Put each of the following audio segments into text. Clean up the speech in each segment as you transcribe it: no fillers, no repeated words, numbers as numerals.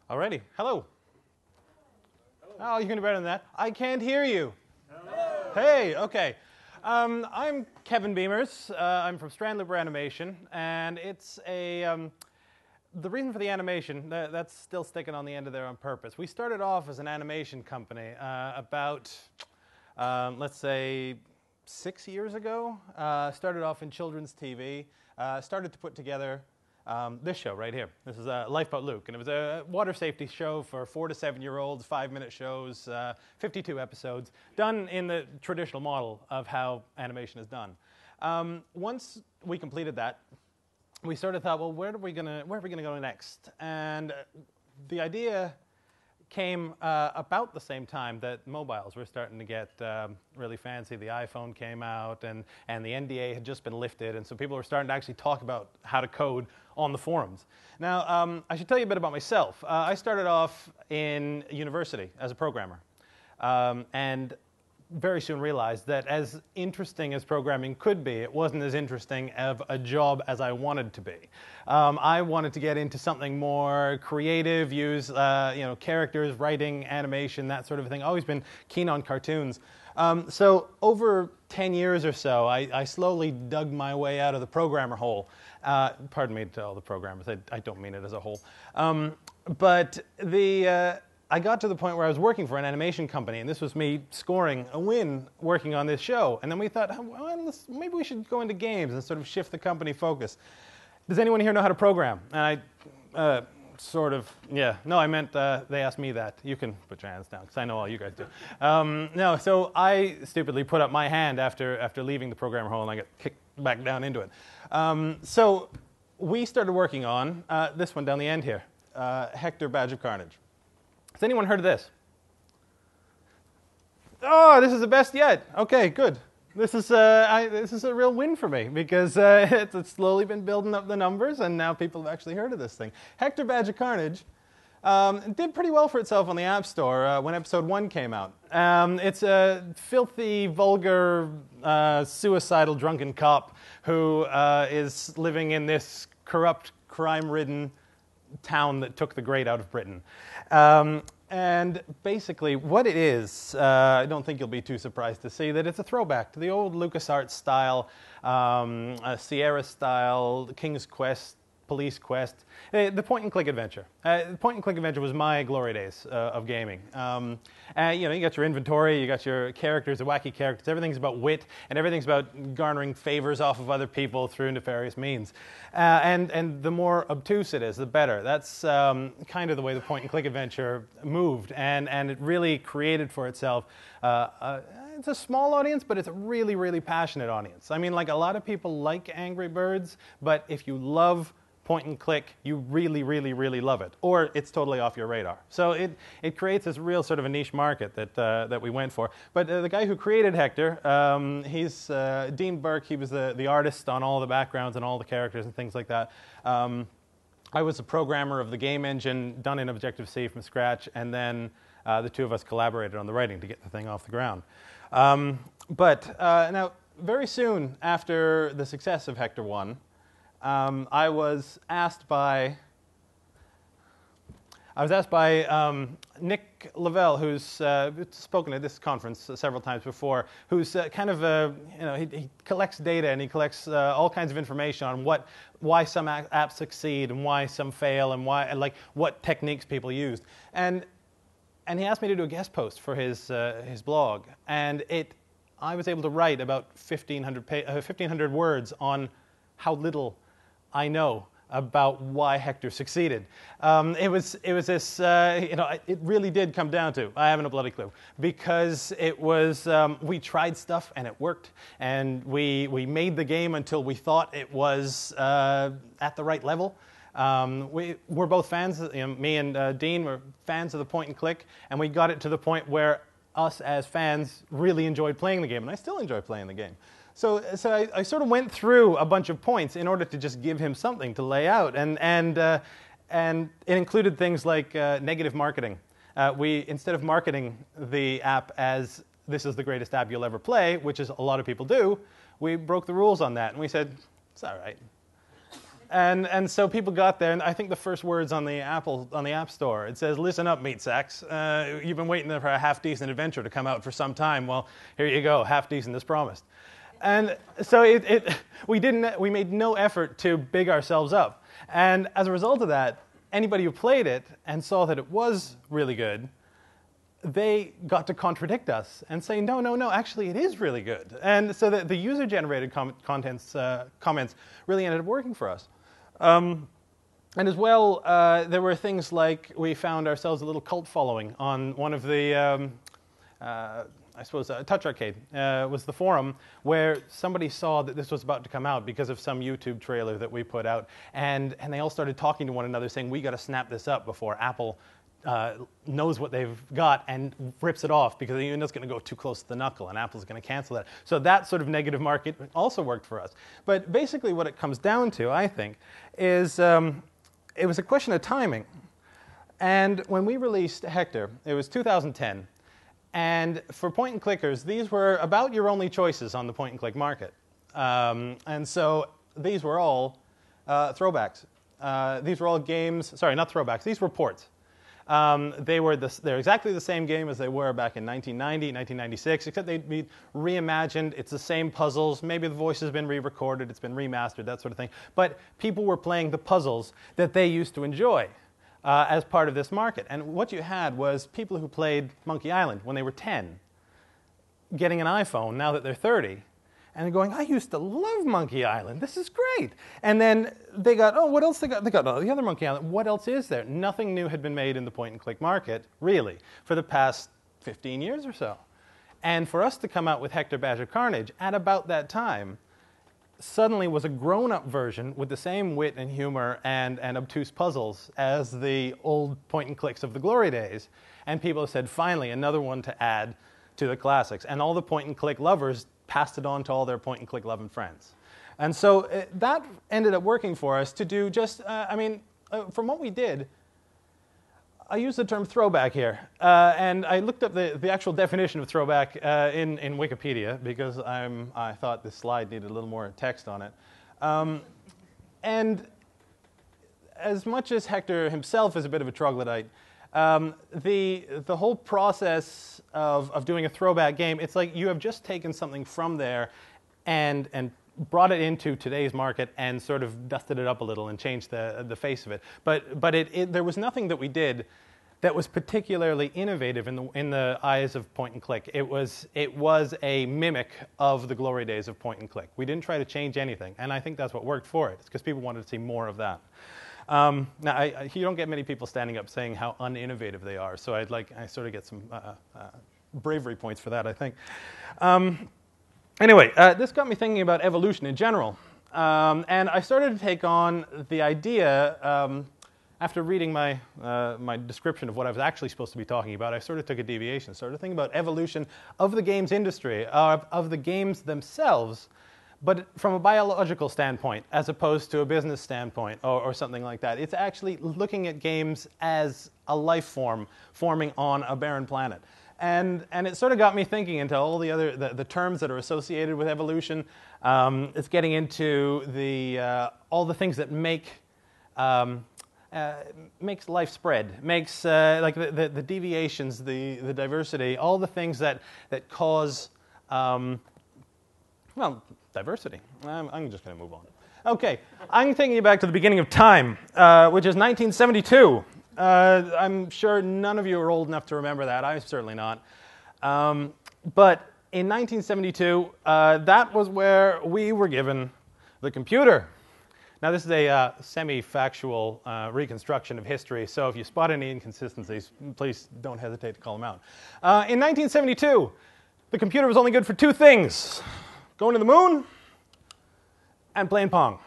Alrighty. Hello. Oh, you're going to do better than that. I can't hear you. Hello. Hey, okay. I'm Kevin Beamers. I'm from Strandlooper Animation, and it's a... the reason for the animation, that's still sticking on the end of there on purpose. We started off as an animation company about, let's say, 6 years ago. Started off in children's TV. Started to put together this show right here. This is Lifeboat Luke, and it was a water safety show for 4 to 7-year-olds, 5-minute shows, 52 episodes, done in the traditional model of how animation is done. Once we completed that, we sort of thought, well, where are we gonna go next? And the idea came about the same time that mobiles were starting to get really fancy. The iPhone came out, and the NDA had just been lifted, and so people were starting to actually talk about how to code on the forums. Now, I should tell you a bit about myself. I started off in university as a programmer, and very soon realized that as interesting as programming could be, it wasn't as interesting of a job as I wanted to be. I wanted to get into something more creative, use characters, writing, animation, that sort of thing. Always been keen on cartoons. So over 10 years or so, I slowly dug my way out of the programmer hole. Pardon me to all the programmers, I don't mean it as a whole. But I got to the point where I was working for an animation company, and this was me scoring a win working on this show. And then we thought, well, maybe we should go into games and sort of shift the company focus. Does anyone here know how to program? And I sort of, yeah. No, I meant they asked me that. You can put your hands down, because I know all you guys do. No, so I stupidly put up my hand after leaving the programmer hole, and I got kicked back down into it. So we started working on this one down the end here, Hector Badge of Carnage. Has anyone heard of this? Oh, this is the best yet. Okay, good. This is a real win for me, because it's slowly been building up the numbers, and now people have actually heard of this thing. Hector Badge of Carnage did pretty well for itself on the App Store when episode 1 came out. It's a filthy, vulgar, suicidal, drunken cop who is living in this corrupt, crime-ridden town that took the great out of Britain. And basically what it is, I don't think you'll be too surprised to see that it's a throwback to the old LucasArts style, Sierra style, King's Quest, Police Quest, the point-and-click adventure. Point-and-click adventure was my glory days of gaming. You got your inventory, you got your characters, the wacky characters. Everything's about wit, and everything's about garnering favors off of other people through nefarious means. And the more obtuse it is, the better. That's kind of the way the point-and-click adventure moved, and it really created for itself. It's a small audience, but it's a really, really passionate audience. I mean, like, a lot of people like Angry Birds, but if you love point and click, you really, really, really love it, or it's totally off your radar. So it creates this real sort of a niche market that we went for. But the guy who created Hector, he's Dean Burke. He was the artist on all the backgrounds and all the characters and things like that. I was a programmer of the game engine, done in Objective-C from scratch, and then the two of us collaborated on the writing to get the thing off the ground. Now, very soon after the success of Hector 1, I was asked by Nick Lavelle, who's spoken at this conference several times before, who's kind of he collects data, and he collects all kinds of information on why some apps succeed and why some fail, and what techniques people used. And he asked me to do a guest post for his blog, and I was able to write about 1,500 words on how little I know about why Hector succeeded. It was this, it really did come down to, I haven't a bloody clue, because it was, we tried stuff and it worked, and we made the game until we thought it was at the right level. We're both fans, me and Dean were fans of the point and click, and we got it to the point where us as fans really enjoyed playing the game, and I still enjoy playing the game. So I sort of went through a bunch of points in order to just give him something to lay out, and it included things like negative marketing. Instead of marketing the app as this is the greatest app you'll ever play, which is a lot of people do, we broke the rules on that, and we said, it's all right. And so people got there, and I think the first words on the App Store, it says, "Listen up, meat sacks. You've been waiting for a half-decent adventure to come out for some time. Well, here you go, half-decent as promised." And so we made no effort to big ourselves up. And as a result of that, anybody who played it and saw that it was really good, they got to contradict us and say, no, actually it is really good. And so the user-generated comments really ended up working for us. And as well, there were things like we found ourselves a little cult following on one of the, Touch Arcade was the forum where somebody saw that this was about to come out because of some YouTube trailer that we put out. And they all started talking to one another saying, we got to snap this up before Apple knows what they've got and rips it off, because you know it's going to go too close to the knuckle and Apple's going to cancel that. So that sort of negative market also worked for us. But basically what it comes down to, I think, is it was a question of timing. And when we released Hector, it was 2010. And for point-and-clickers, these were about your only choices on the point-and-click market. And so these were all throwbacks. These were all games, sorry, not throwbacks, these were ports. They're exactly the same game as they were back in 1990, 1996, except they'd be reimagined. It's the same puzzles. Maybe the voice has been re-recorded, it's been remastered, that sort of thing. But people were playing the puzzles that they used to enjoy as part of this market. And what you had was people who played Monkey Island when they were 10, getting an iPhone now that they're 30, and they're going, I used to love Monkey Island. This is great. And then they got, oh, what else they got? They got the other Monkey Island. What else is there? Nothing new had been made in the point-and-click market, really, for the past 15 years or so. And for us to come out with Hector Badge of Carnage at about that time suddenly was a grown-up version with the same wit and humor and obtuse puzzles as the old point-and-clicks of the glory days. And people said, finally, another one to add to the classics. And all the point-and-click lovers passed it on to all their point-and-click loving friends. And so that ended up working for us to do just, from what we did, I use the term throwback here. And I looked up the actual definition of throwback in Wikipedia, because I thought this slide needed a little more text on it. And as much as Hector himself is a bit of a troglodyte, the whole process of doing a throwback game, it's like you have just taken something from there and brought it into today's market and sort of dusted it up a little and changed the face of it. But there was nothing that we did that was particularly innovative in the eyes of point and click. It was a mimic of the glory days of point and click. We didn't try to change anything, and I think that's what worked for it. It's because people wanted to see more of that. Now, you don't get many people standing up saying how uninnovative they are, so I sort of get some bravery points for that, I think. Anyway, this got me thinking about evolution in general, and I started to take on the idea, after reading my description of what I was actually supposed to be talking about, I sort of took a deviation, started thinking about evolution of the games industry, of the games themselves, but from a biological standpoint as opposed to a business standpoint or something like that. It's actually looking at games as a life form forming on a barren planet. And it sort of got me thinking into all the other the terms that are associated with evolution. It's getting into all the things that makes life spread, makes like the deviations, the diversity, all the things that cause diversity. I'm just going to move on. Okay, I'm taking you back to the beginning of time, which is 1972. I'm sure none of you are old enough to remember that. I'm certainly not. But in 1972, that was where we were given the computer. Now, this is a semi-factual reconstruction of history, so if you spot any inconsistencies, please don't hesitate to call them out. In 1972, the computer was only good for two things: going to the moon and playing Pong.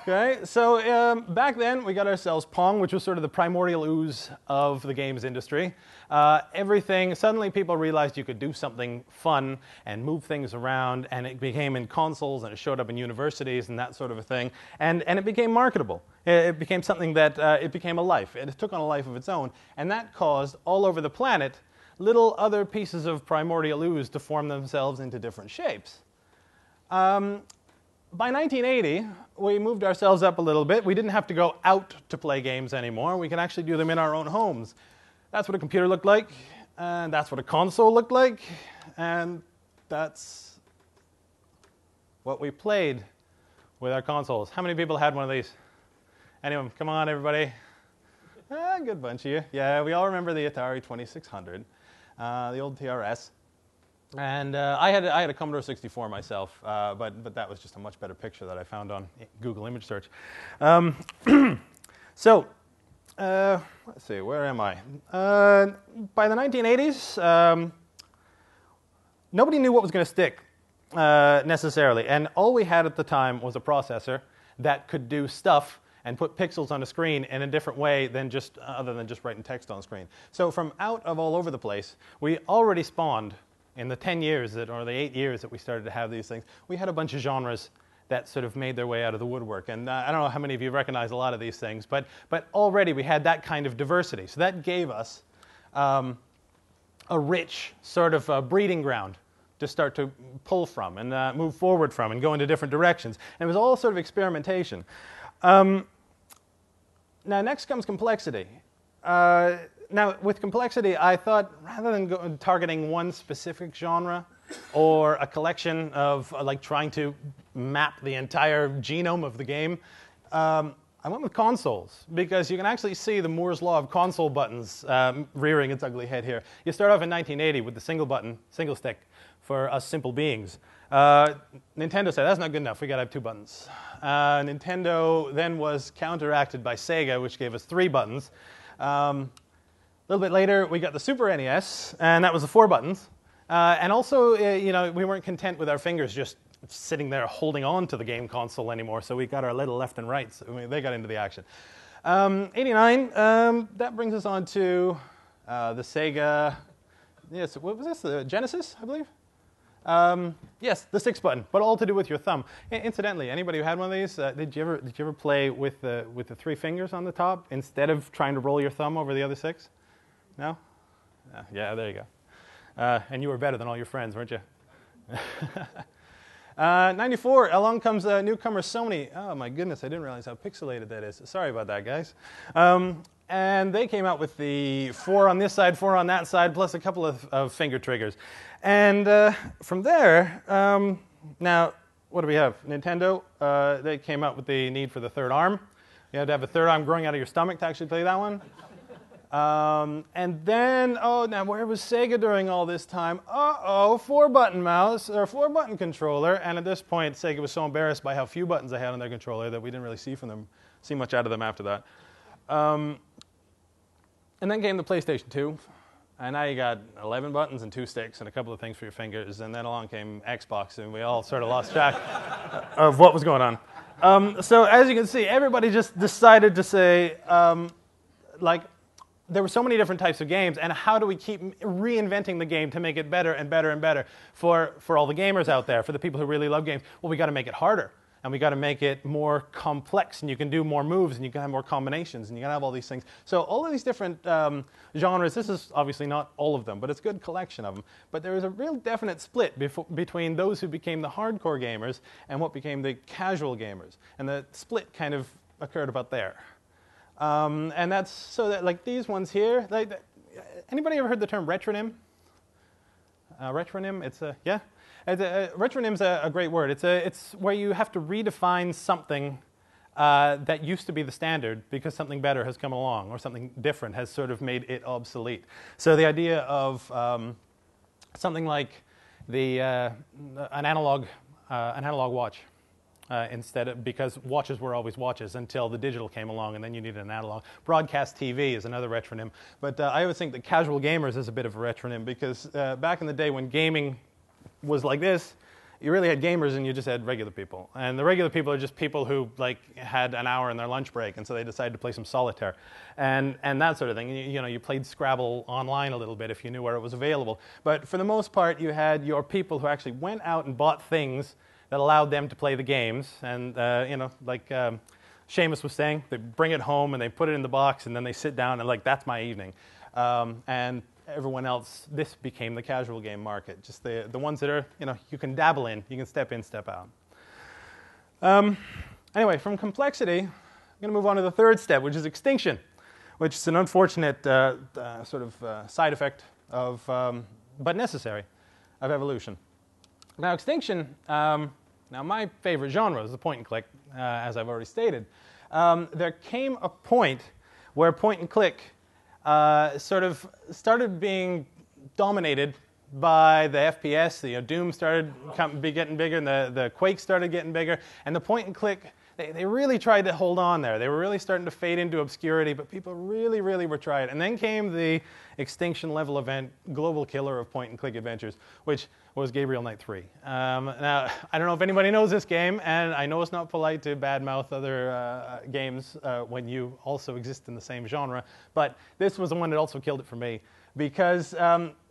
Okay, so back then we got ourselves Pong, which was sort of the primordial ooze of the games industry. Suddenly people realized you could do something fun and move things around, and it became in consoles, and it showed up in universities and that sort of a thing, and it became marketable. It became something that, it became a life. It took on a life of its own, and that caused all over the planet little other pieces of primordial ooze to form themselves into different shapes. By 1980, we moved ourselves up a little bit. We didn't have to go out to play games anymore. We could actually do them in our own homes. That's what a computer looked like, and that's what a console looked like, and that's what we played with our consoles. How many people had one of these? Anyone? Come on, everybody. Good bunch of you. Yeah, we all remember the Atari 2600, the old TRS. And I had a Commodore 64 myself, but that was just a much better picture that I found on Google image search. So, let's see, where am I? By the 1980s, nobody knew what was going to stick necessarily, and all we had at the time was a processor that could do stuff and put pixels on a screen in a different way than other than just writing text on the screen. So from out of all over the place, we already spawned. In the 10 years or the 8 years that we started to have these things, we had a bunch of genres that sort of made their way out of the woodwork. And I don't know how many of you recognize a lot of these things, but already we had that kind of diversity. So that gave us a rich sort of breeding ground to start to pull from and move forward from and go into different directions. And it was all sort of experimentation. Now, next comes complexity. Now, with complexity, I thought rather than targeting one specific genre or a collection of like trying to map the entire genome of the game, I went with consoles because you can actually see the Moore's law of console buttons rearing its ugly head here. You start off in 1980 with the single stick for us simple beings. Nintendo said, that's not good enough, we got to have 2 buttons. Nintendo then was counteracted by Sega, which gave us 3 buttons. A little bit later, we got the Super NES, and that was the 4 buttons. And also, we weren't content with our fingers just sitting there holding on to the game console anymore, so we got our little left and rights. They got into the action. 89, that brings us on to the Sega, yes, what was this, the Genesis, I believe? Yes, the 6 button, but all to do with your thumb. Incidentally, anybody who had one of these, did you ever play with the 3 fingers on the top instead of trying to roll your thumb over the other 6? No? Yeah, there you go. And you were better than all your friends, weren't you? 94, along comes newcomer Sony. Oh my goodness, I didn't realize how pixelated that is. Sorry about that, guys. And they came out with the 4 on this side, 4 on that side, plus a couple of finger triggers. And from there, now, what do we have? Nintendo, they came out with the need for the 3rd arm. You had to have a 3rd arm growing out of your stomach to actually play that one. And then, now where was Sega during all this time? 4-button mouse, or 4-button controller. And at this point, Sega was so embarrassed by how few buttons they had on their controller that we didn't really see much out of them after that. And then came the PlayStation 2. And now you got 11 buttons and 2 sticks and a couple of things for your fingers. And then along came Xbox, and we all sort of lost track of what was going on. So as you can see, everybody just decided to say, there were so many different types of games, and how do we keep reinventing the game to make it better and better and better for all the gamers out there, for the people who really love games? Well, we got to make it harder, and we got to make it more complex, and you can do more moves, and you can have more combinations, and you can have all these things. So all of these different genres, this is obviously not all of them, but it's a good collection of them. But there was a real definite split between those who became the hardcore gamers and what became the casual gamers. And the split kind of occurred about there. And that's so that, like these ones here, anybody ever heard the term retronym? Retronym, yeah? Retronym's a great word. It's where you have to redefine something that used to be the standard because something better has come along or something different has sort of made it obsolete. So the idea of something like an analog watch. Because watches were always watches until the digital came along, and then you needed an analog. Broadcast TV is another retronym. But I always think that casual gamers is a bit of a retronym because back in the day when gaming was like this, you really had gamers and you just had regular people. And the regular people are just people who had an hour in their lunch break, and so they decided to play some solitaire and that sort of thing. You played Scrabble online a little bit if you knew where it was available. But for the most part, you had your people who actually went out and bought things that allowed them to play the games. And, Seamus was saying, they bring it home and they put it in the box and then they sit down and that's my evening. And everyone else, this became the casual game market. Just the ones that are, you can dabble in, you can step in, step out. Anyway, from complexity, I'm going to move on to the third step, which is extinction, which is an unfortunate side effect of, but necessary, of evolution. Now, extinction, now my favorite genre is the point and click, as I've already stated. There came a point where point and click sort of started being dominated by the FPS. Doom started getting bigger, and the Quake started getting bigger, and the point and click, they really tried to hold on there. They were really starting to fade into obscurity, but people really, really were trying. And then came the extinction level event, global killer of point and click adventures, which was Gabriel Knight 3. Now, I don't know if anybody knows this game, and I know it's not polite to badmouth other games when you also exist in the same genre, but this was the one that also killed it for me, because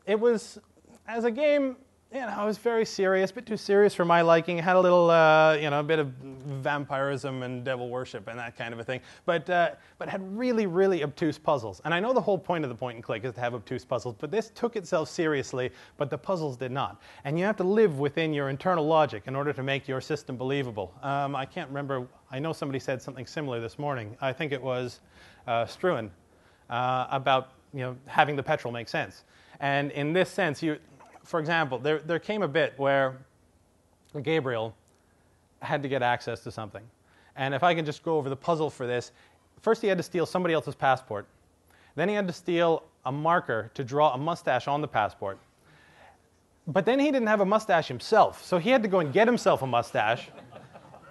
it was, as a game, it was very serious, a bit too serious for my liking. It had a little, a bit of vampirism and devil worship and that kind of a thing, but had really, really obtuse puzzles. And I know the whole point of the point and click is to have obtuse puzzles, but this took itself seriously, but the puzzles did not. And you have to live within your internal logic in order to make your system believable. I can't remember. I know somebody said something similar this morning. I think it was Struan about having the petrol make sense. And in this sense, for example, there came a bit where Gabriel had to get access to something. And if I can just go over the puzzle for this, first he had to steal somebody else's passport. Then he had to steal a marker to draw a mustache on the passport. But then he didn't have a mustache himself, so he had to go and get himself a mustache.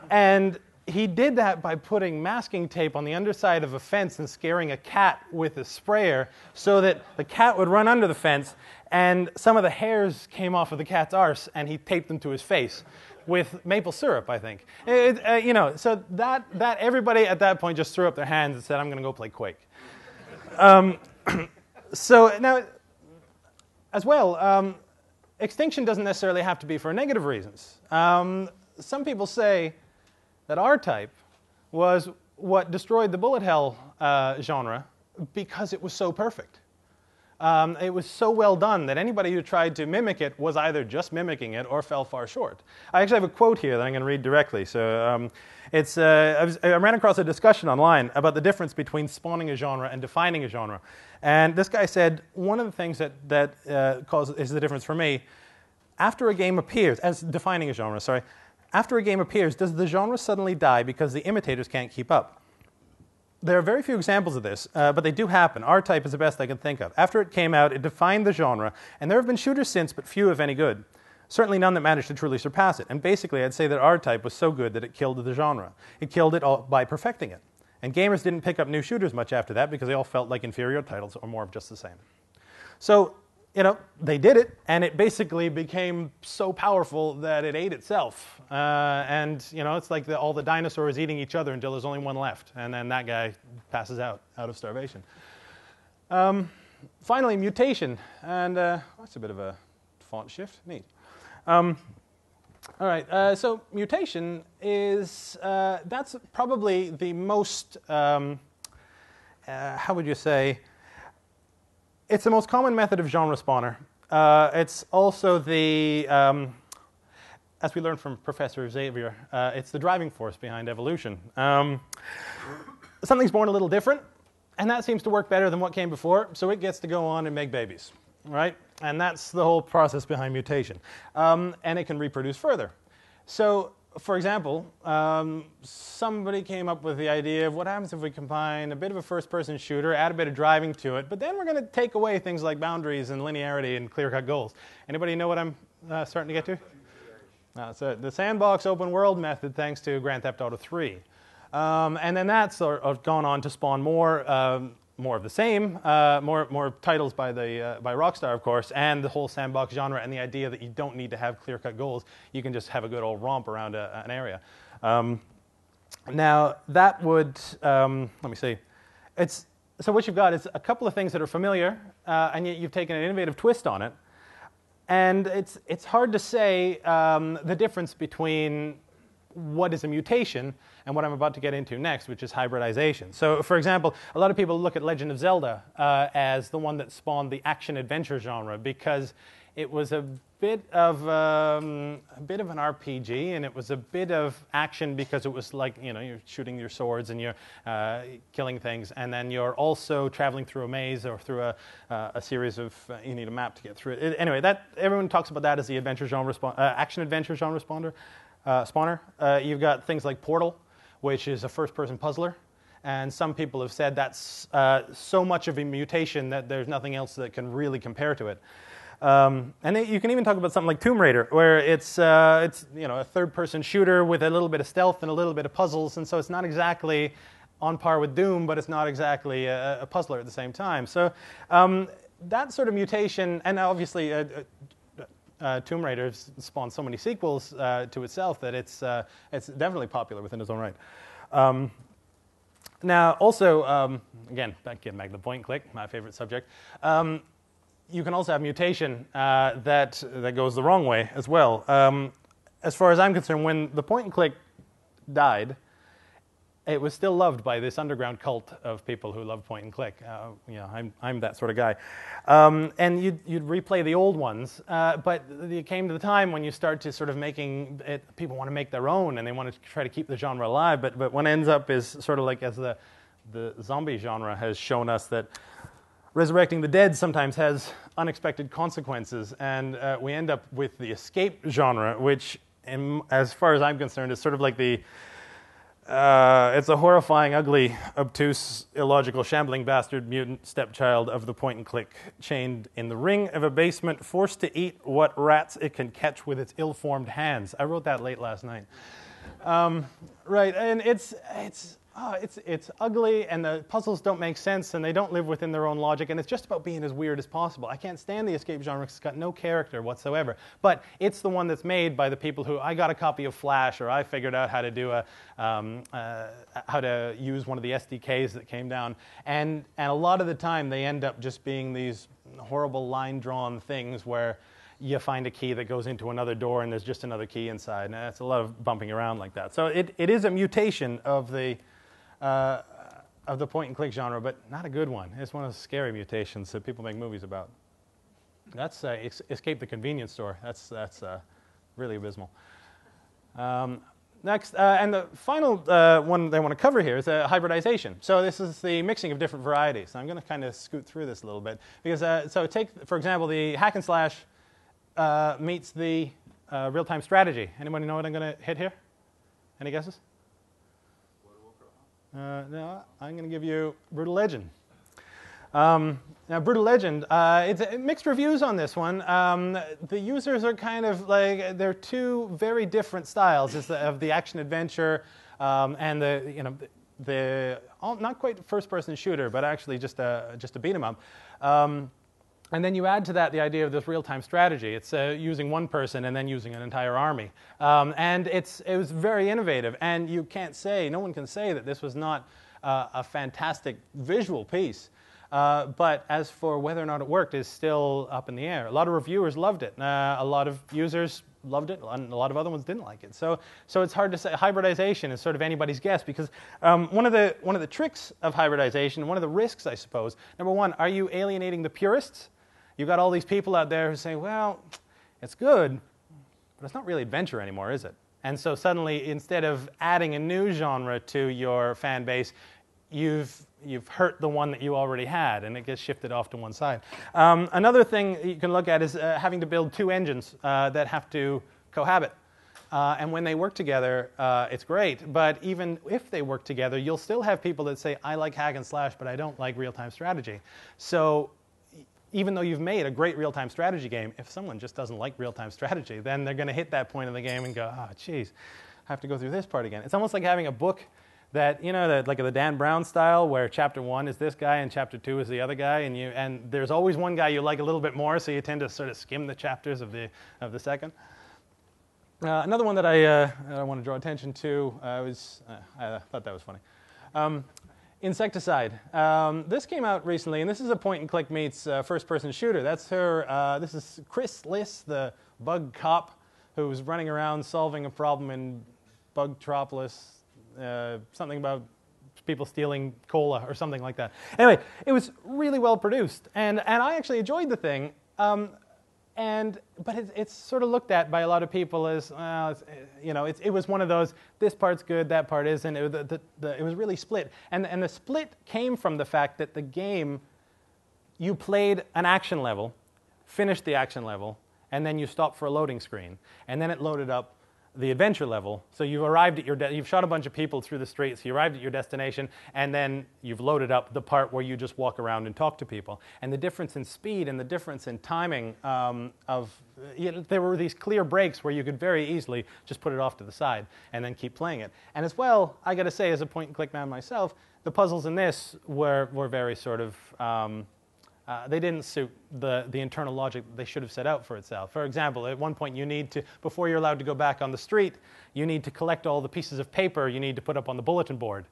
And he did that by putting masking tape on the underside of a fence and scaring a cat with a sprayer so that the cat would run under the fence, and some of the hairs came off of the cat's arse, and he taped them to his face with maple syrup, I think. So that everybody at that point just threw up their hands and said, I'm going to go play Quake. So now, as well, extinction doesn't necessarily have to be for negative reasons. Some people say that R-Type was what destroyed the bullet hell genre because it was so perfect. It was so well done that anybody who tried to mimic it was either just mimicking it or fell far short. I actually have a quote here that I'm going to read directly. So I ran across a discussion online about the difference between spawning a genre and defining a genre. And this guy said, one of the things that is the difference for me, after a game appears, as defining a genre, sorry, after a game appears, does the genre suddenly die because the imitators can't keep up? There are very few examples of this, but they do happen. R-Type is the best I can think of. After it came out, it defined the genre, and there have been shooters since, but few, if any, good. Certainly none that managed to truly surpass it. And basically, I'd say that R-Type was so good that it killed the genre. It killed it all by perfecting it. And gamers didn't pick up new shooters much after that because they all felt like inferior titles or more of just the same. So, they did it, and it basically became so powerful that it ate itself. It's like all the dinosaurs eating each other until there's only one left, and then that guy passes out of starvation. Finally, mutation, and that's a bit of a font shift. Neat. All right, so mutation is, that's probably the most, how would you say, it's the most common method of genre spawner. It's also the, as we learned from Professor Xavier, it's the driving force behind evolution. Something's born a little different, and that seems to work better than what came before, so it gets to go on and make babies, right? And that's the whole process behind mutation. And it can reproduce further. So, for example, somebody came up with the idea of what happens if we combine a bit of a first-person shooter, add a bit of driving to it, but then we're going to take away things like boundaries and linearity and clear-cut goals. Anybody know what I'm starting to get to? So the sandbox open world method, thanks to Grand Theft Auto 3. And then that's sort of gone on to spawn more of the same, more titles by Rockstar, of course, and the whole sandbox genre, and the idea that you don't need to have clear-cut goals. You can just have a good old romp around an area. Now, that would, let me see. So what you've got is a couple of things that are familiar, and yet you've taken an innovative twist on it. And it's hard to say the difference between what is a mutation and what I'm about to get into next, which is hybridization. So, for example, a lot of people look at Legend of Zelda as the one that spawned the action-adventure genre because it was a bit of an RPG, and it was a bit of action because it was like, you're shooting your swords and you're killing things, and then you're also traveling through a maze or through a series of you need a map to get through it. Anyway, that everyone talks about that as the adventure genre action adventure genre spawner. You've got things like Portal, which is a first-person puzzler. And some people have said that's so much of a mutation that there's nothing else that can really compare to it. And you can even talk about something like Tomb Raider, where it's a third-person shooter with a little bit of stealth and a little bit of puzzles, and so it's not exactly on par with Doom, but it's not exactly a puzzler at the same time. So that sort of mutation, and obviously Tomb Raider spawned so many sequels to itself that it's definitely popular within its own right. Now, also, again, getting back to the point and click, my favorite subject, you can also have mutation that goes the wrong way as well. As far as I'm concerned, when the point and click died, it was still loved by this underground cult of people who love point and click. I'm that sort of guy. And you'd replay the old ones, but it came to the time when you start to sort of making it, people want to make their own, and they want to try to keep the genre alive. But what ends up is sort of like as the zombie genre has shown us that resurrecting the dead sometimes has unexpected consequences, and we end up with the escape genre, which, as far as I'm concerned, is sort of like the it's a horrifying, ugly, obtuse, illogical, shambling bastard mutant stepchild of the point-and-click, chained in the ring of a basement, forced to eat what rats it can catch with its ill-formed hands. I wrote that late last night. Right, and it's ugly, and the puzzles don't make sense, and they don't live within their own logic, and it's just about being as weird as possible. I can't stand the escape genre because it's got no character whatsoever. But it's the one that's made by the people who, I got a copy of Flash, or I figured out how to do how to use one of the SDKs that came down, and a lot of the time they end up just being these horrible line-drawn things where you find a key that goes into another door and there's just another key inside, and it's a lot of bumping around like that. So it is a mutation of the point-and-click genre, but not a good one. It's one of the scary mutations that people make movies about. That's Escape the Convenience Store. That's really abysmal. Next, and the final one they want to cover here is hybridization. So this is the mixing of different varieties. I'm going to kind of scoot through this a little bit because so take, for example, the hack and slash meets the real-time strategy. Anybody know what I'm going to hit here? Any guesses? No, I'm going to give you Brutal Legend. Now, Brutal Legend, it's mixed reviews on this one. The users are kind of like, they're two very different styles of the action-adventure and the not quite first-person shooter, but actually just a beat-em-up. And then you add to that the idea of this real-time strategy. It's using one person and then using an entire army. And it was very innovative. And no one can say that this was not a fantastic visual piece. But as for whether or not it worked is still up in the air. A lot of reviewers loved it. A lot of users loved it, and a lot of other ones didn't like it. So it's hard to say. Hybridization is sort of anybody's guess because one of the tricks of hybridization, one of the risks, I suppose, number one, are you alienating the purists? You've got all these people out there who say, well, it's good, but it's not really adventure anymore, is it? And so suddenly, instead of adding a new genre to your fan base, you've hurt the one that you already had, and it gets shifted off to one side. Another thing you can look at is having to build two engines that have to cohabit. And when they work together, it's great. But even if they work together, you'll still have people that say, I like hack and slash, but I don't like real-time strategy. So even though you've made a great real-time strategy game, if someone just doesn't like real-time strategy, then they're going to hit that point in the game and go, oh, geez, I have to go through this part again. It's almost like having a book that, like the Dan Brown style, where chapter 1 is this guy and chapter 2 is the other guy, and there's always one guy you like a little bit more, so you tend to sort of skim the chapters of the second. Another one that I want to draw attention to I thought that was funny. Insecticide. This came out recently, and this is a point-and-click meets first-person shooter. That's her. This is Chris Liss, the bug cop, who was running around solving a problem in Bugtropolis. Something about people stealing cola or something like that. Anyway, it was really well produced, and I actually enjoyed the thing. But it's sort of looked at by a lot of people as, it was one of those, this part's good, that part isn't. It was really split. And the split came from the fact that the game, you played an action level, finished the action level, and then you stopped for a loading screen. And then it loaded up the adventure level. So you've arrived at you've shot a bunch of people through the streets, you arrived at your destination, and then you've loaded up the part where you just walk around and talk to people. And the difference in speed and the difference in timing there were these clear breaks where you could very easily just put it off to the side and then keep playing it. And as well, I got to say, as a point-and-click man myself, the puzzles in this were very sort of they didn't suit the internal logic that they should have set out for itself. For example, at one point you need to, before you're allowed to go back on the street, you need to collect all the pieces of paper you need to put up on the bulletin board.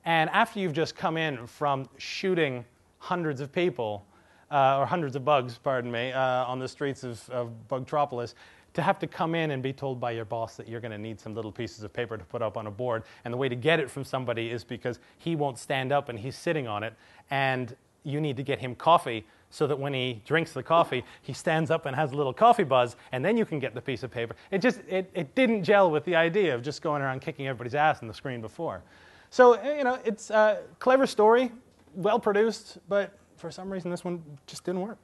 And after you've just come in from shooting hundreds of people, or hundreds of bugs, pardon me, on the streets of Bugtropolis, to have to come in and be told by your boss that you're going to need some little pieces of paper to put up on a board. And the way to get it from somebody is because he won't stand up and he's sitting on it, and you need to get him coffee so that when he drinks the coffee, he stands up and has a little coffee buzz, and then you can get the piece of paper. It didn't gel with the idea of just going around kicking everybody's ass on the screen before. So, it's a clever story, well produced, but for some reason this one just didn't work.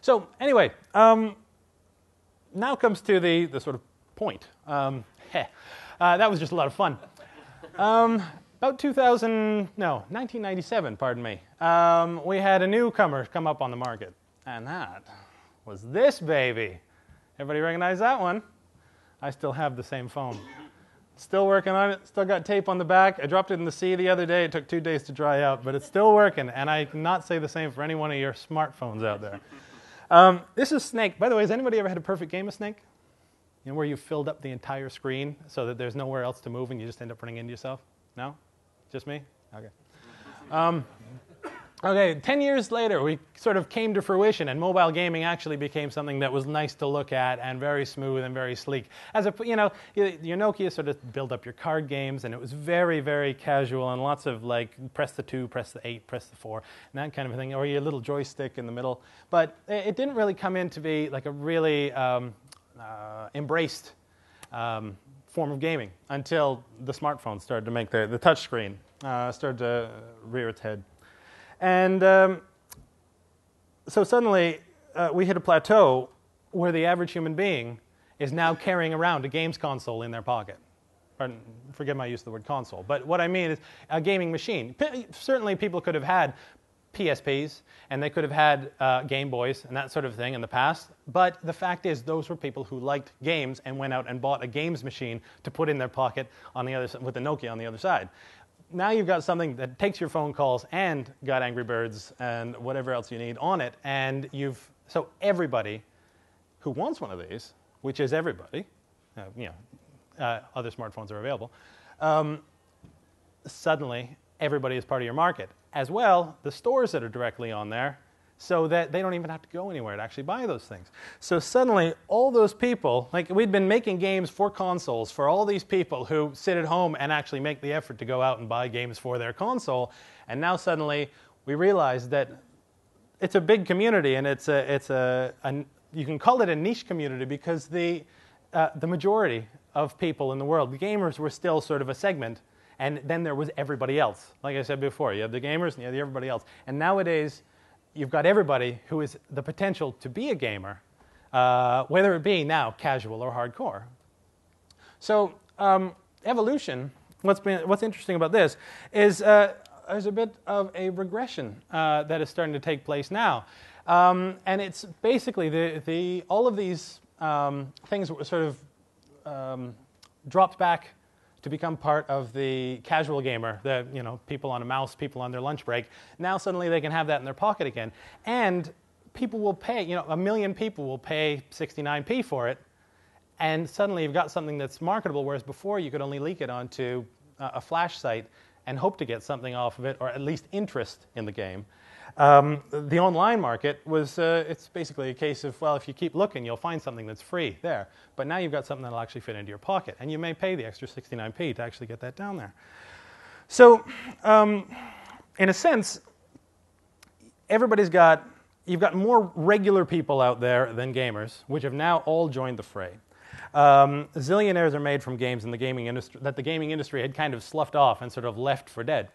So, anyway, now comes to the sort of point. That was just a lot of fun. About 1997, pardon me, we had a newcomer come up on the market, and that was this baby. Everybody recognize that one? I still have the same phone. Still working on it, still got tape on the back. I dropped it in the sea the other day. It took 2 days to dry out, but it's still working, and I cannot say the same for any one of your smartphones out there. This is Snake. By the way, has anybody ever had a perfect game of Snake? You know, where you filled up the entire screen so that there's nowhere else to move and you just end up running into yourself? No? Just me? Okay. Okay, 10 years later, we sort of came to fruition, and mobile gaming actually became something that was nice to look at and very smooth and very sleek. Your Nokia sort of built up your card games, and it was very, very casual, and lots of like press the 2, press the 8, press the 4, and that kind of thing, or your little joystick in the middle. But it didn't really come in to be like a really embraced form of gaming until the smartphone started to make the touch screen started to rear its head. And so suddenly we hit a plateau where the average human being is now carrying around a games console in their pocket. Pardon, forgive my use of the word console, but what I mean is a gaming machine. Certainly people could have had PSPs, and they could have had Game Boys and that sort of thing in the past, but the fact is those were people who liked games and went out and bought a games machine to put in their pocket on the other, with the Nokia on the other side. Now you've got something that takes your phone calls and got Angry Birds and whatever else you need on it, and so everybody who wants one of these, which is everybody, other smartphones are available, suddenly everybody is part of your market. As well, the stores that are directly on there, so that they don't even have to go anywhere to actually buy those things. So suddenly, all those people, like we'd been making games for consoles for all these people who sit at home and actually make the effort to go out and buy games for their console, and now suddenly we realize that it's a big community, and you can call it a niche community because the majority of people in the world, the gamers, were still sort of a segment. And then there was everybody else. Like I said before, you have the gamers and you have everybody else. And nowadays, you've got everybody who is the potential to be a gamer, whether it be now casual or hardcore. So evolution, what's interesting about this is there's a bit of a regression that is starting to take place now. And it's basically all of these things were sort of dropped back to become part of the casual gamer, people on a mouse, people on their lunch break. Now suddenly they can have that in their pocket again. And people will pay, 1 million people will pay 69p for it, and suddenly you've got something that's marketable, whereas before you could only leak it onto a flash site and hope to get something off of it, or at least interest in the game. The online market was, it's basically a case of, well, if you keep looking, you'll find something that's free there. But now you've got something that'll actually fit into your pocket, and you may pay the extra 69p to actually get that down there. So, in a sense, everybody's got, you've got more regular people out there than gamers, which have now all joined the fray. Zillionaires are made from games in the gaming industry that the gaming industry had kind of sloughed off and sort of left for dead.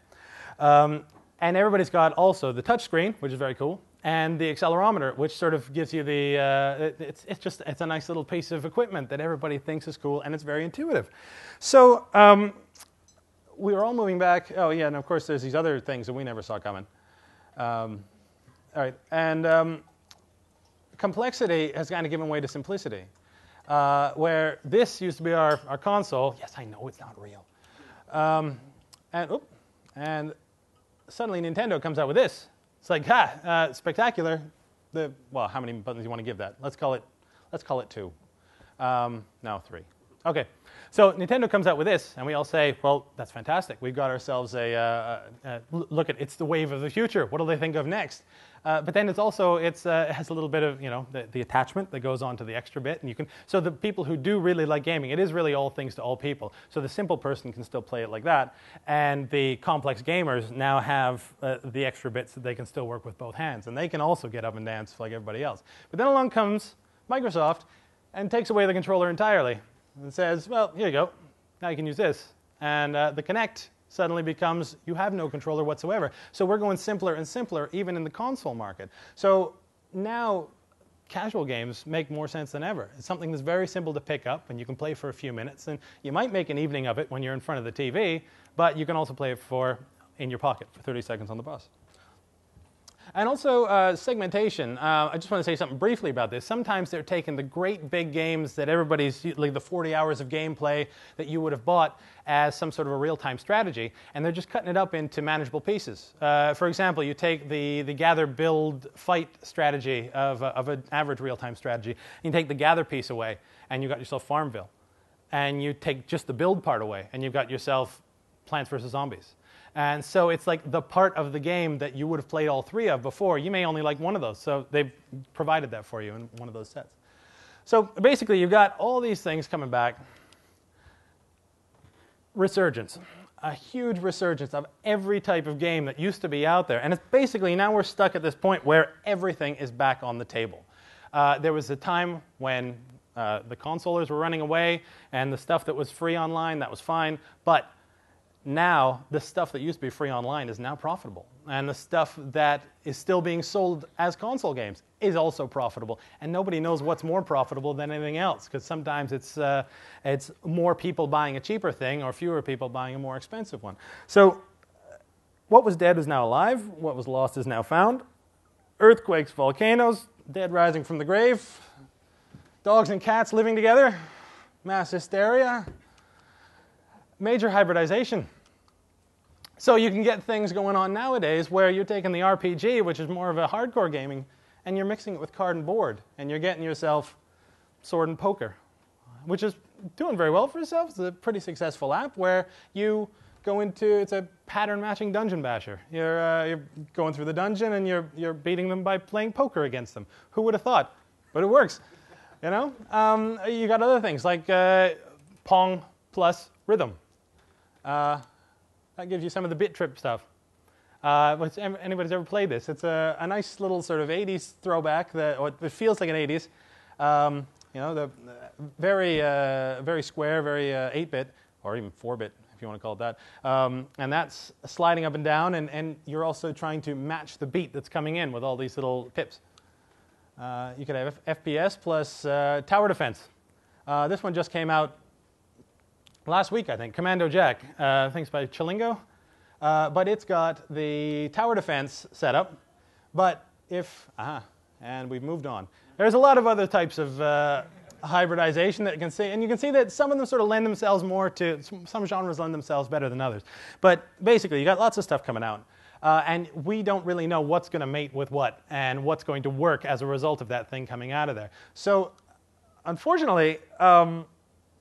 And everybody's got also the touchscreen, which is very cool, and the accelerometer, which sort of gives you the, it's a nice little piece of equipment that everybody thinks is cool, and it's very intuitive. So we were all moving back. Oh yeah, and of course there's these other things that we never saw coming. All right, and complexity has kind of given way to simplicity. Where this used to be our console. Yes, I know it's not real. And suddenly Nintendo comes out with this. It's like, spectacular. Well, how many buttons do you want to give that? Let's call it 2. No, 3. Okay. So Nintendo comes out with this, and we all say, well, that's fantastic. We've got ourselves look at, it's the wave of the future. What do they think of next? But then it has a little bit of, the attachment that goes on to the extra bit. And so the people who do really like gaming, it is really all things to all people. So the simple person can still play it like that. And the complex gamers now have the extra bits that they can still work with both hands. And they can also get up and dance like everybody else. But then along comes Microsoft and takes away the controller entirely. And says, well, here you go. Now you can use this. And the Kinect suddenly becomes, you have no controller whatsoever. So we're going simpler and simpler, even in the console market. So now casual games make more sense than ever. It's something that's very simple to pick up, and you can play for a few minutes. And you might make an evening of it when you're in front of the TV, but you can also play it in your pocket for 30 seconds on the bus. And also segmentation. I just want to say something briefly about this. Sometimes they're taking the great big games that everybody's, like the 40 hours of gameplay that you would have bought as some sort of a real-time strategy, and they're just cutting it up into manageable pieces. For example, you take the gather, build, fight strategy of an average real-time strategy. You take the gather piece away, and you've got yourself Farmville. And you take just the build part away, and you've got yourself Plants vs. Zombies. And so it's like the part of the game that you would have played all 3 of before. You may only like one of those, so they've provided that for you in one of those sets. So basically, you've got all these things coming back. Resurgence. A huge resurgence of every type of game that used to be out there. And it's basically, now we're stuck at this point where everything is back on the table. There was a time when the consolers were running away, and the stuff that was free online, that was fine. But now, the stuff that used to be free online is now profitable. And the stuff that is still being sold as console games is also profitable. And nobody knows what's more profitable than anything else, because sometimes it's more people buying a cheaper thing or fewer people buying a more expensive one. So what was dead is now alive. What was lost is now found. Earthquakes, volcanoes, dead rising from the grave, dogs and cats living together, mass hysteria, major hybridization. So you can get things going on nowadays where you're taking the RPG, which is more of a hardcore gaming, and you're mixing it with card and board, and you're getting yourself Sword and Poker, which is doing very well for itself. It's a pretty successful app where you go into, it's a pattern-matching dungeon basher. You're going through the dungeon, and you're beating them by playing poker against them. Who would have thought? But it works, You got other things like Pong plus Rhythm. That gives you some of the bit trip stuff. Anybody's ever played this? It's a nice little sort of 80s throwback, it feels like an 80s. The very square, very 8-bit, or even 4-bit, if you want to call it that. And that's sliding up and down, and you're also trying to match the beat that's coming in with all these little pips. You could have FPS plus tower defense. This one just came out last week, I think. Commando Jack, I think it's by Chilingo. But it's got the tower defense setup. But and we've moved on. There's a lot of other types of hybridization that you can see. And you can see that some of them sort of lend themselves more to, some genres lend themselves better than others. But basically, you got lots of stuff coming out. And we don't really know what's going to mate with what and what's going to work as a result of that thing coming out of there. So, unfortunately, now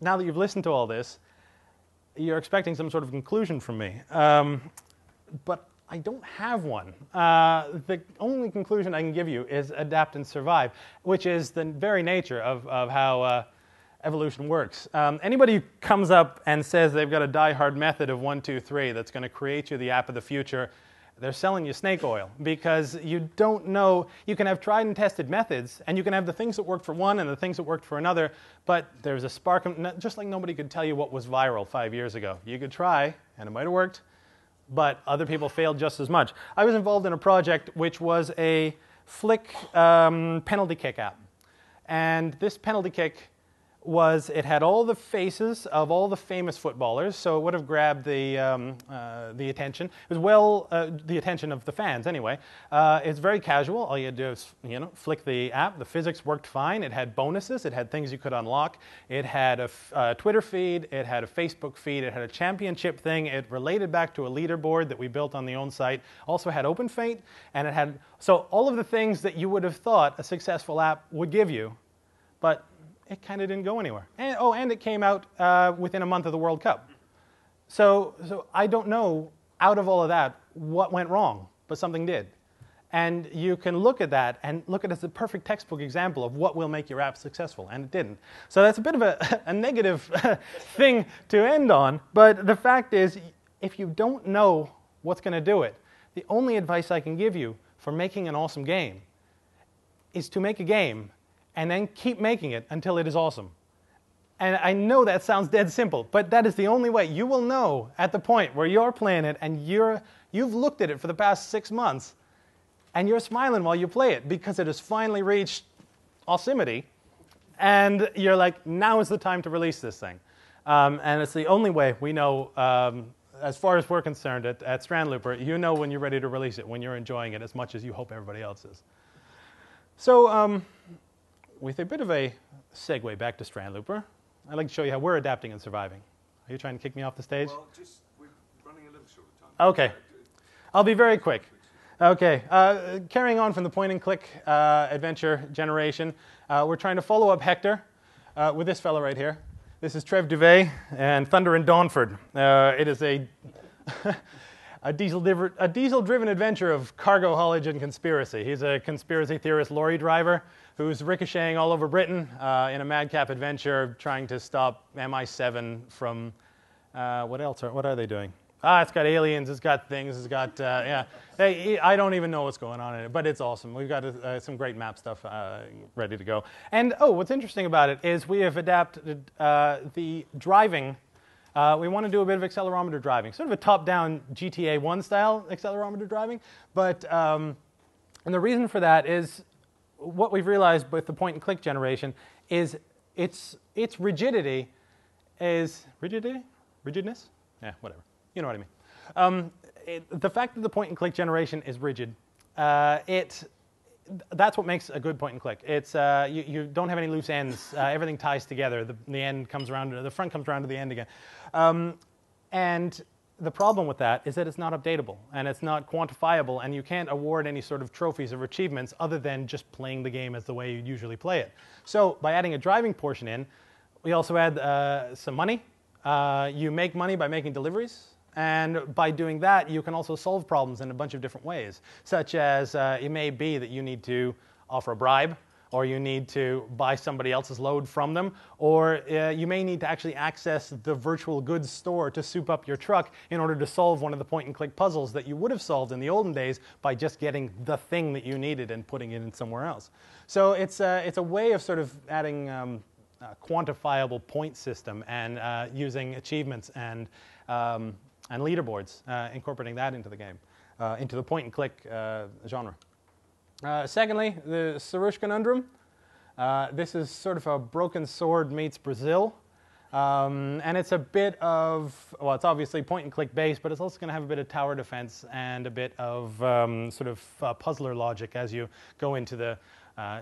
that you've listened to all this, you're expecting some sort of conclusion from me. But I don't have one. The only conclusion I can give you is adapt and survive, which is the very nature of how evolution works. Anybody who comes up and says they've got a die-hard method of 1, 2, 3 that's going to create you the app of the future, they're selling you snake oil, because you don't know. You can have tried and tested methods, and you can have the things that worked for one and the things that worked for another, but there's a spark of, just like nobody could tell you what was viral 5 years ago. You could try, and it might have worked, but other people failed just as much. I was involved in a project which was a flick penalty kick app. And this penalty kick it had all the faces of all the famous footballers, so it would have grabbed the attention. It was the attention of the fans anyway. It's very casual. All you had to do is, flick the app. The physics worked fine. It had bonuses. It had things you could unlock. It had a Twitter feed. It had a Facebook feed. It had a championship thing. It related back to a leaderboard that we built on the own site. Also had open fate, and it had all of the things that you would have thought a successful app would give you, but it kind of didn't go anywhere. And it came out within a month of the World Cup. So I don't know, out of all of that, what went wrong, but something did. And you can look at that and look at it as a perfect textbook example of what will make your app successful, and it didn't. So that's a bit of a negative thing to end on, but the fact is, if you don't know what's going to do it, the only advice I can give you for making an awesome game is to make a game and then keep making it until it is awesome. And I know that sounds dead simple, but that is the only way. You will know at the point where you're playing it and you've looked at it for the past 6 months and you're smiling while you play it because it has finally reached awesomeity, and you're like, now is the time to release this thing. And it's the only way we know, as far as we're concerned at Strandlooper, you know when you're ready to release it, when you're enjoying it as much as you hope everybody else is. So, with a bit of a segue back to Strandlooper, I'd like to show you how we're adapting and surviving. Are you trying to kick me off the stage? Well, we're running a little short of time. Okay. I'll be very quick. Okay. Carrying on from the point-and-click adventure generation, we're trying to follow up Hector with this fellow right here. This is Trev Duvet and Thunder in Dawnford. It is a diesel-driven adventure of cargo haulage and conspiracy. He's a conspiracy theorist lorry driver who's ricocheting all over Britain in a madcap adventure trying to stop MI7 from, what are they doing? It's got aliens, it's got things, it's got, I don't even know what's going on in it, but it's awesome. We've got some great map stuff ready to go. And, what's interesting about it is we have adapted the driving. We want to do a bit of accelerometer driving, sort of a top-down GTA 1 style accelerometer driving. But and the reason for that is what we've realized with the point-and-click generation is its rigidity is rigidness? Yeah, whatever. You know what I mean. The fact that the point-and-click generation is rigid, that's what makes a good point-and-click. It's you don't have any loose ends. Everything ties together. The end comes around. The front comes around to the end again. And the problem with that is that it's not updatable and it's not quantifiable, and you can't award any sort of trophies or achievements other than just playing the game as the way you usually play it. So by adding a driving portion in, we also add some money. You make money by making deliveries. And by doing that, you can also solve problems in a bunch of different ways, such as it may be that you need to offer a bribe, or you need to buy somebody else's load from them, or you may need to actually access the virtual goods store to soup up your truck in order to solve one of the point-and-click puzzles that you would have solved in the olden days by just getting the thing that you needed and putting it in somewhere else. So it's a way of sort of adding a quantifiable point system and using achievements and leaderboards, incorporating that into the game, into the point-and-click genre. Secondly, the Sarush Conundrum. This is sort of a Broken Sword meets Brazil. And it's a bit of, well, it's obviously point-and-click based, but it's also going to have a bit of tower defense and a bit of sort of puzzler logic as you go into the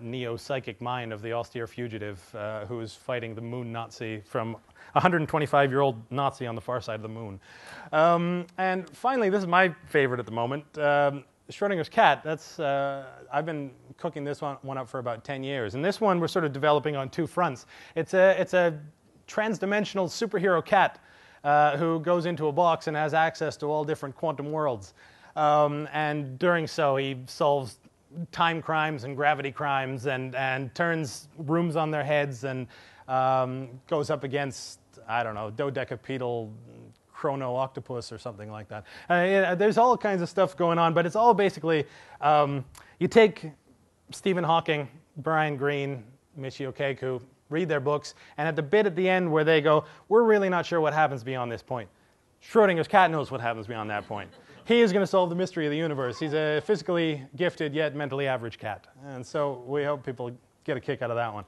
neo-psychic mind of the austere fugitive who is fighting the moon Nazi from a 125-year-old Nazi on the far side of the moon. And finally, this is my favorite at the moment, Schrodinger's cat. That's I've been cooking this one up for about 10 years. And this one we're sort of developing on two fronts. It's a trans-dimensional superhero cat who goes into a box and has access to all different quantum worlds. And during so, he solves time crimes and gravity crimes and turns rooms on their heads and goes up against, I don't know, dodecapedal chrono octopus or something like that. There's all kinds of stuff going on, but it's all basically, you take Stephen Hawking, Brian Greene, Michio Kaku, read their books, and at the bit at the end where they go, we're really not sure what happens beyond this point. Schrodinger's cat knows what happens beyond that point. He is going to solve the mystery of the universe. He's a physically gifted yet mentally average cat. And so we hope people get a kick out of that one.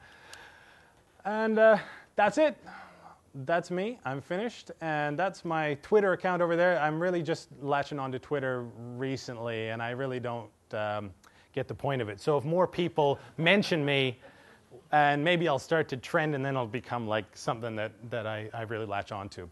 And that's it. That's me. I'm finished. And that's my Twitter account over there. I'm really just latching onto Twitter recently, and I really don't get the point of it. So if more people mention me, and maybe I'll start to trend, and then I'll become like something that I really latch onto.